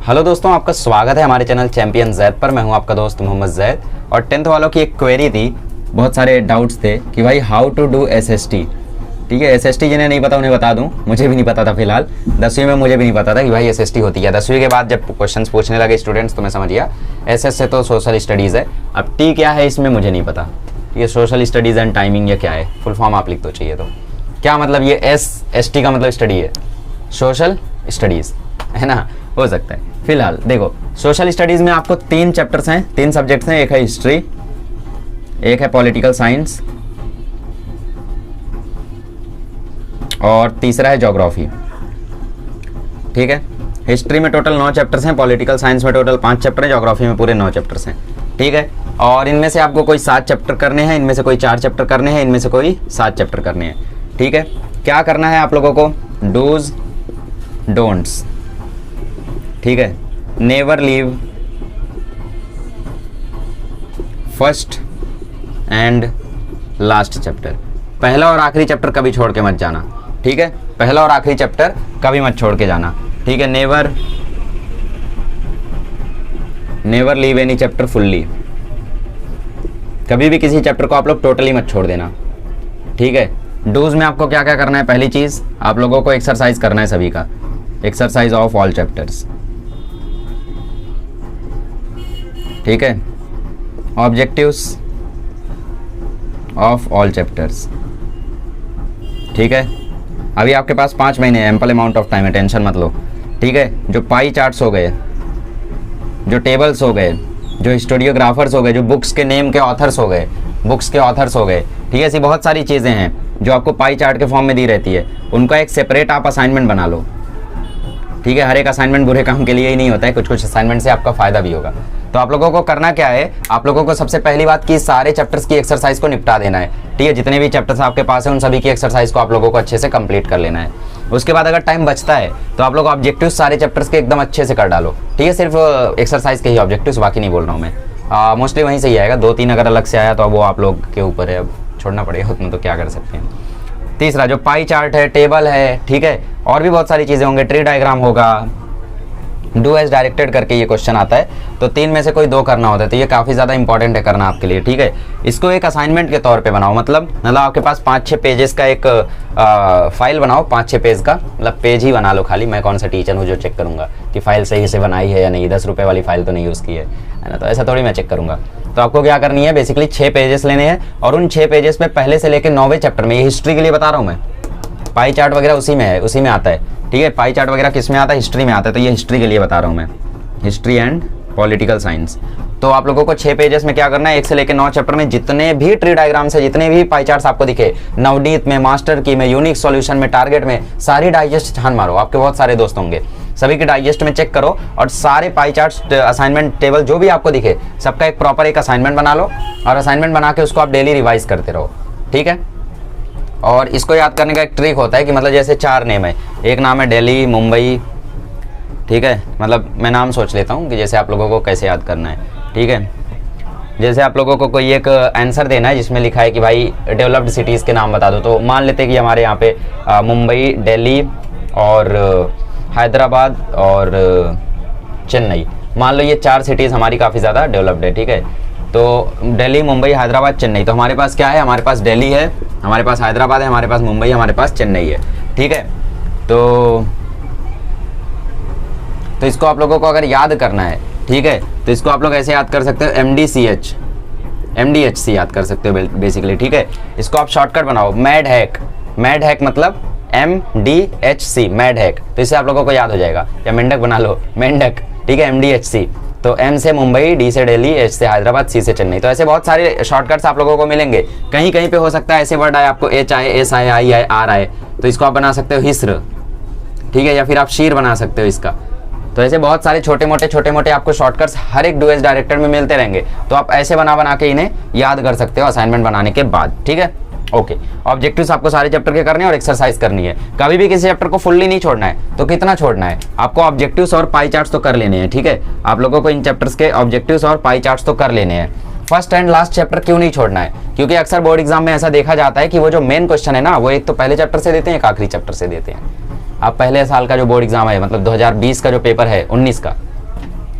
Hello दोस्तों, आपका स्वागत है हमारे चैनल चैंपियन जैद पर। मैं हूं आपका दोस्त मोहम्मद जैद। और 10th वालों की एक क्वेरी थी, बहुत सारे डाउट्स थे कि भाई हाउ टू डू एसएसटी। ठीक है, एसएसटी जिन्हें नहीं पता उन्हें बता दूं, मुझे भी नहीं पता था फिलहाल। 10वीं में मुझे भी नहीं पता था कि भाई एसएसटी होती है। 10वीं के बाद जब क्वेश्चंस पूछने लगे स्टूडेंट्स तो मैं समझ गया एसएस से तो सोशल स्टडीज़ है। अब टी क्या है इसमें मुझे नहीं पता। ये सोशल स्टडीज़ एंड टाइमिंग या क्या है, फुल फॉर्म आप लिख दो चाहिए तो। क्या मतलब ये एसएसटी का मतलब स्टडी है, सोशल स्टडीज़ है ना, हो सकता है। फिलहाल देखो, सोशल स्टडीज़ में आपको 3 चैप्टर्स हैं, 3 सब्जेक्ट्स हैं। एक है हिस्ट्री, एक है पॉलिटिकल साइंस और तीसरा है ज्योग्राफी। ठीक है, हिस्ट्री में टोटल 9 चैप्टर्स हैं, पॉलिटिकल साइंस में टोटल 5 चैप्टर हैं, ज्योग्राफी में पूरे 9 चैप्टर्स हैं। ठीक है, और इनमें से आपको कोई 7 चैप्टर करने हैं, इनमें से कोई 4 चैप्टर करने हैं, इनमें से कोई 7 चैप्टर करने हैं। ठीक है, क्या करना है आप लोगों को, डूज डोंट्स। ठीक है, never leave first and last chapter. पहला और आखिरी चैप्टर कभी छोड़ के मत जाना। ठीक है, पहला और आखिरी चैप्टर कभी मत छोड़ के जाना। ठीक है, never leave any chapter fully. कभी भी किसी चैप्टर को आप लोग टोटली मत छोड़ देना। ठीक है, डूज में आपको क्या क्या करना है, पहली चीज आप लोगों को एक्सरसाइज करना है सभी का, एक्सरसाइज ऑफ ऑल चैप्टर्स। ठीक है, ऑब्जेक्टिव्स ऑफ ऑल चैप्टर्स। ठीक है, अभी आपके पास 5 महीने हैं, एम्पल अमाउंट ऑफ टाइम है, टेंशन मत लो। ठीक है, जो पाई चार्ट्स हो गए, जो टेबल्स हो गए, जो हिस्टोरियोग्राफर्स हो गए, जो बुक्स के नेम के ऑथर्स हो गए, ठीक है, ऐसी बहुत सारी चीज़ें हैं जो आपको पाई चार्ट के फॉर्म में दी रहती है, उनका एक सेपरेट आप असाइनमेंट बना लो। ठीक है, हर एक असाइनमेंट बुरे काम के लिए ही नहीं होता है, कुछ कुछ असाइनमेंट से आपका फायदा भी होगा। तो आप लोगों को करना क्या है, आप लोगों को सबसे पहली बात की सारे चैप्टर्स की एक्सरसाइज को निपटा देना है। ठीक है, जितने भी चैप्टर्स आपके पास है उन सभी की एक्सरसाइज को आप लोगों को अच्छे से कंप्लीट कर लेना है। उसके बाद अगर टाइम बचता है तो आप लोग ऑब्जेक्टिव्स सारे चैप्टर्स के एकदम अच्छे से कर डालो। ठीक है, सिर्फ एक्सरसाइज के ही ऑब्जेक्टिव्स, बाकी नहीं बोल रहा हूँ मैं। मोस्टली वहीं से ही आएगा, 2-3 अगर अलग से आया तो अब वो आप लोग के ऊपर है, अब छोड़ना पड़ेगा उतना तो क्या कर सकते हैं। तीसरा जो पाई चार्ट है, टेबल है, ठीक है, और भी बहुत सारी चीज़ें होंगे, ट्री डायग्राम होगा, डू एज डायरेक्टेड करके ये क्वेश्चन आता है, तो 3 में से कोई 2 करना होता है, तो ये काफ़ी ज़्यादा इंपॉर्टेंट है करना आपके लिए। ठीक है, इसको एक असाइनमेंट के तौर पे बनाओ, मतलब आपके पास 5-6 पेजेस का एक फाइल बनाओ, 5-6 पेज का, मतलब पेज ही बना लो खाली। मैं कौन सा टीचर हूँ जो चेक करूँगा कि फाइल सही से बनाई है या नहीं, 10 रुपये वाली फाइल तो नहीं यूज़ की है ना, तो ऐसा थोड़ी मैं चेक करूँगा। तो आपको क्या करनी है, बेसिकली 6 पेजेस लेने हैं और उन 6 पेजेस पे पहले से लेकर 9वें चैप्टर में, ये हिस्ट्री के लिए बता रहा हूँ मैं, पाई चार्ट वगैरह उसी में है, उसी में आता है। ठीक है, पाई चार्ट वगैरह किस में आता है, हिस्ट्री में आता है, तो ये हिस्ट्री के लिए बता रहा हूँ मैं, हिस्ट्री एंड पॉलिटिकल साइंस। तो आप लोगों को 6 पेजेस में क्या करना है, 1 से लेकर 9 चैप्टर में जितने भी ट्री डायग्राम से, जितने भी पाई चार्ट्स आपको दिखे, नवनीत में, मास्टर की में, यूनिक सॉल्यूशन में, टारगेट में, सारी डाइजेस्ट छान मारो। आपके बहुत सारे दोस्त होंगे, सभी के डाइजेस्ट में चेक करो और सारे पाई चार्ट, असाइनमेंट टेबल जो भी आपको दिखे, सबका एक प्रॉपर एक असाइनमेंट बना लो और असाइनमेंट बना के उसको आप डेली रिवाइज करते रहो। ठीक है, और इसको याद करने का एक ट्रिक होता है कि मतलब जैसे 4 नेम है, एक नाम है दिल्ली, मुंबई। ठीक है, मतलब मैं नाम सोच लेता हूँ कि जैसे आप लोगों को कैसे याद करना है। ठीक है, जैसे आप लोगों को कोई एक आंसर देना है जिसमें लिखा है कि भाई डेवलप्ड सिटीज़ के नाम बता दो, तो मान लेते हैं कि हमारे यहाँ पे मुंबई, दिल्ली और हैदराबाद और चेन्नई, मान लो ये 4 सिटीज़ हमारी काफ़ी ज़्यादा डेवलप्ड है। ठीक है, तो दिल्ली, मुंबई, हैदराबाद, चेन्नई, तो हमारे पास क्या है, हमारे पास दिल्ली है, हमारे पास हैदराबाद है, हमारे पास मुंबई, हमारे पास चेन्नई है। ठीक है, तो इसको आप लोगों को अगर याद करना है, ठीक है, तो इसको आप लोग ऐसे याद कर सकते हो, MDHC याद कर सकते हो बेसिकली। ठीक है, इसको आप शॉर्टकट बनाओ, मैड हैक मतलब MDHC, मैड हैक, तो इससे आप लोगों को याद हो जाएगा, या मेंढक बना लो, मेंढक। ठीक है, MDHC, तो M से मुंबई, D से दिल्ली, H से हैदराबाद, C से चेन्नई। तो ऐसे बहुत सारे शॉर्टकट्स आप लोगों को मिलेंगे। कहीं कहीं पे हो सकता है ऐसे वर्ड आए आपको, H आए, S आए, I आए, R आए, तो इसको आप बना सकते हो हिस्र। ठीक है, या फिर आप शीर बना सकते हो इसका। तो ऐसे बहुत सारे छोटे मोटे आपको शॉर्टकट्स हर एक डूएस डायरेक्टर में मिलते रहेंगे, तो आप ऐसे बना के इन्हें याद कर सकते हो असाइनमेंट बनाने के बाद। ठीक है, ओके। ऑब्जेक्टिव्स आपको सारे चैप्टर के करने हैं और एक्सरसाइज करनी है। कभी भी किसी चैप्टर को फुल्ली नहीं छोड़ना है, तो कितना छोड़ना है आपको, ऑब्जेक्टिव्स और पाई चार्ट्स तो कर लेने हैं। ठीक है, आप लोगों को इन चैप्टर्स के ऑब्जेक्टिव्स और पाई चार्ट्स तो कर लेने हैं। फर्स्ट एंड लास्ट चैप्टर क्यों नहीं छोड़ना है, क्योंकि अक्सर बोर्ड एग्जाम में ऐसा देखा जाता है कि वो जो मेन क्वेश्चन है ना, वो एक तो पहले चैप्टर से देते हैं, एक आखिरी चैप्टर से देते हैं। आप पहले साल का जो बोर्ड एग्जाम है, मतलब 2020 का जो पेपर है, 19 का,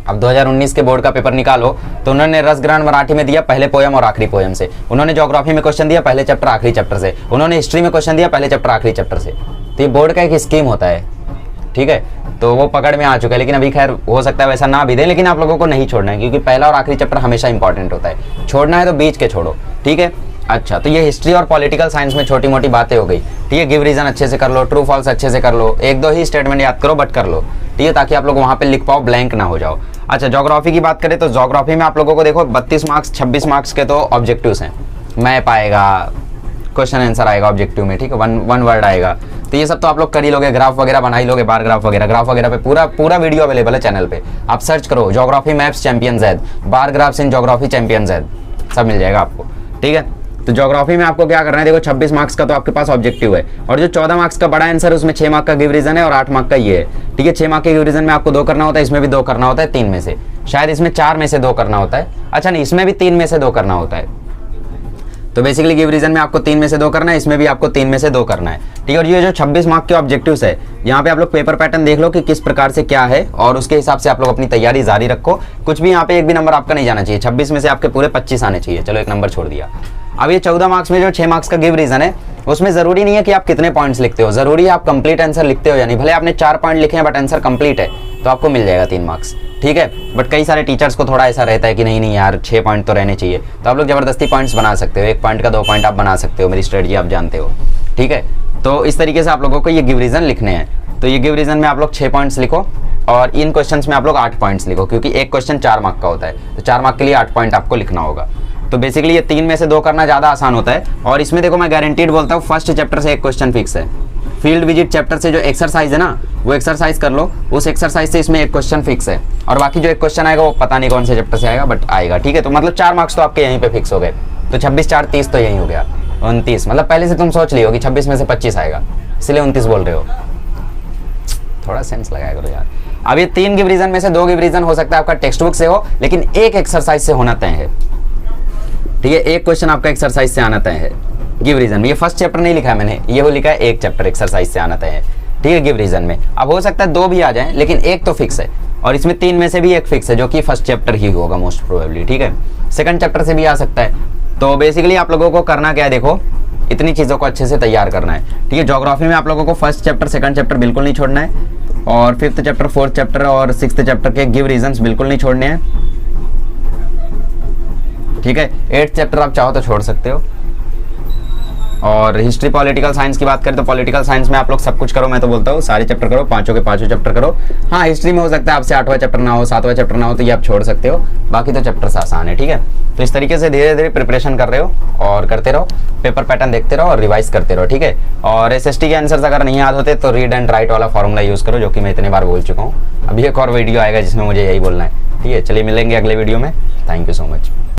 अब 2019 के बोर्ड का पेपर निकालो तो उन्होंने रस ग्रहण मराठी में दिया पहले पोयम और आखिरी पोयम से, उन्होंने ज्योग्राफी में क्वेश्चन दिया पहले चैप्टर आखिरी चैप्टर से, उन्होंने हिस्ट्री में क्वेश्चन दिया पहले चैप्टर आखिरी चैप्टर से। तो ये बोर्ड का एक स्कीम होता है, ठीक है, तो वो पकड़ में आ चुका है। लेकिन अभी खैर हो सकता है वैसा ना भी दे, लेकिन आप लोगों को नहीं छोड़ना है क्योंकि पहला और आखिरी चैप्टर हमेशा इंपॉर्टेंट होता है, छोड़ना है तो बीच के छोड़ो, ठीक है। अच्छा, तो ये हिस्ट्री और पॉलिटिकल साइंस में छोटी मोटी बातें हो गई, ठीक है। गिव रीजन अच्छे से कर लो, ट्रू फॉल्स अच्छे से कर लो, एक दो ही स्टेटमेंट याद करो बट कर लो, ठीक है, ताकि आप लोग वहाँ पे लिख पाओ, ब्लैंक ना हो जाओ। अच्छा, ज्योग्राफी की बात करें तो ज्योग्राफी में आप लोगों को देखो 32 मार्क्स 26 मार्क्स के तो ऑब्जेक्टिव्स हैं, मैप आएगा, क्वेश्चन आंसर आएगा ऑब्जेक्टिव में, ठीक है, वन वर्ड आएगा, तो ये सब तो आप लोग कर ही लोगे, ग्राफ वगैरह बना ही लोगे, बार ग्राफ वगैरह पे पूरा वीडियो अवेलेबल है चैनल पे, आप सर्च करो geography maps champion Z, bar graphs in geography champion Z, सब मिल जाएगा आपको, ठीक है। तो ज्योग्राफी में आपको क्या करना है, देखो 26 मार्क्स का तो आपके पास ऑब्जेक्टिव है, और जो 14 मार्क्स का बड़ा आंसर है उसमें 6 मार्क का गिव रीजन है और 8 मार्क का ये है, ठीक है। 6 मार्क के गिव रीजन में आपको 2 करना होता है, इसमें भी 2 करना होता है 3 में से, शायद इसमें 4 में से 2 करना होता है, अच्छा नहीं, इसमें भी 3 में से 2 करना होता है। तो बेसिकली गिव रीजन में आपको 3 में से 2 करना है, इसमें भी आपको 3 में से 2 करना है, ठीक है। और ये जो 26 मार्क के ऑब्जेक्टिव्स है, यहाँ पे आप लोग पेपर पैटर्न देख लो कि किस प्रकार से क्या है, और उसके हिसाब से आप लोग अपनी तैयारी जारी रखो। कुछ भी यहाँ पे एक भी नंबर आपका नहीं जाना चाहिए, 26 में से आपके पूरे 25 आने चाहिए। चलो एक नंबर छोड़ दिया। अब ये 14 मार्क्स में जो 6 मार्क्स का गिव रीजन है, उसमें जरूरी नहीं है कि आप कितने पॉइंट्स लिखते हो, जरूरी है आप कंप्लीट आंसर लिखते हो, यानी भले आपने 4 पॉइंट लिखे हैं बट आंसर कंप्लीट है तो आपको मिल जाएगा 3 मार्क्स, ठीक है। बट कई सारे टीचर्स को थोड़ा ऐसा रहता है कि नहीं यार 6 पॉइंट तो रहने चाहिए, तो आप लोग जबरदस्ती पॉइंट्स बना सकते हो, 1 पॉइंट का 2 पॉइंट आप बना सकते हो, मेरी स्ट्रेटजी आप जानते हो, ठीक है। तो इस तरीके से आप लोगों को ये गिव रीजन लिखने हैं। तो ये गिव रीजन में आप लोग 6 पॉइंट्स लिखो और इन क्वेश्चंस में आप लोग 8 पॉइंट्स लिखो, क्योंकि एक क्वेश्चन 4 मार्क का होता है, तो 4 मार्क के लिए 8 पॉइंट आपको लिखना होगा। तो बेसिकली ये 3 में से 2 करना ज़्यादा आसान होता है। और इसमें देखो मैं गारंटीड बोलता हूँ, फर्स्ट चैप्टर से एक क्वेश्चन फिक्स है, फील्ड विजिट चैप्टर से जो एक्सरसाइज है ना, वो एक्सरसाइज कर लो, उस एक्सरसाइज से इसमें एक क्वेश्चन फिक्स है, और बाकी जो एक क्वेश्चन आएगा वो पता नहीं कौन से चैप्टर से आएगा बट आएगा, ठीक है। तो मतलब 4 मार्क्स तो आपके यहीं पे फिक्स हो गए, तो 26 4 30 तो यही हो गया 29, मतलब पहले से तुम सोच लियो कि 26 में से 25 आएगा, इसलिए 29 बोल रहे हो, थोड़ा सेंस लगाया करो यार। अब ये 3 गिव रीजन में से 2 गिव रीजन हो सकता है आपका टेक्स्ट बुक से हो, लेकिन एक एक्सरसाइज से होना तय है, ठीक है। एक क्वेश्चन आपका एक्सरसाइज से आना तय है गिव रीजन में। ये फर्स्ट चैप्टर नहीं लिखा है मैंने, ये वो लिखा है एक चैप्टर एक्सरसाइज से आना तय है, ठीक है, गिव रीजन में। अब हो सकता है 2 भी आ जाएं, लेकिन एक तो फिक्स है, और इसमें 3 में से भी एक फिक्स है जो कि फर्स्ट चैप्टर ही होगा मोस्ट प्रोबेबली, ठीक है। सेकंड चैप्टर से भी आ सकता है। तो बेसिकली आप लोगों को करना क्या है, देखो इतनी चीज़ों को अच्छे से तैयार करना है, ठीक है। ज्योग्राफी में आप लोगों को फर्स्ट चैप्टर सेकंड चैप्टर बिल्कुल नहीं छोड़ना है, और 5th चैप्टर 4th चैप्टर और 6th चैप्टर के गिव रीजंस बिल्कुल नहीं छोड़ने हैं, ठीक है। 8th चैप्टर आप चाहो तो छोड़ सकते हो। और हिस्ट्री पॉलिटिकल साइंस की बात करें तो पॉलिटिकल साइंस में आप लोग सब कुछ करो, मैं तो बोलता हूँ सारे चैप्टर करो, 5 के 5 चैप्टर करो। हाँ, हिस्ट्री में हो सकता है आपसे 8वां चैप्टर ना हो, 7वां चैप्टर ना हो, तो ये आप छोड़ सकते हो, बाकी तो चैप्टर्स आसान है, ठीक है। तो इस तरीके से धीरे धीरे प्रिपरेशन कर रहे हो और करते रहो, पेपर पैटर्न देखते रहो और रिवाइज करते रहो, ठीक है। और SST के आंसर्स अगर नहीं याद होते तो रीड एंड राइट वाला फॉर्मूला यूज करो, जो कि मैं इतने बार बोल चुका हूँ। अभी एक और वीडियो आएगा जिसमें मुझे यही बोलना है, ठीक है। चलिए मिलेंगे अगले वीडियो में, थैंक यू सो मच।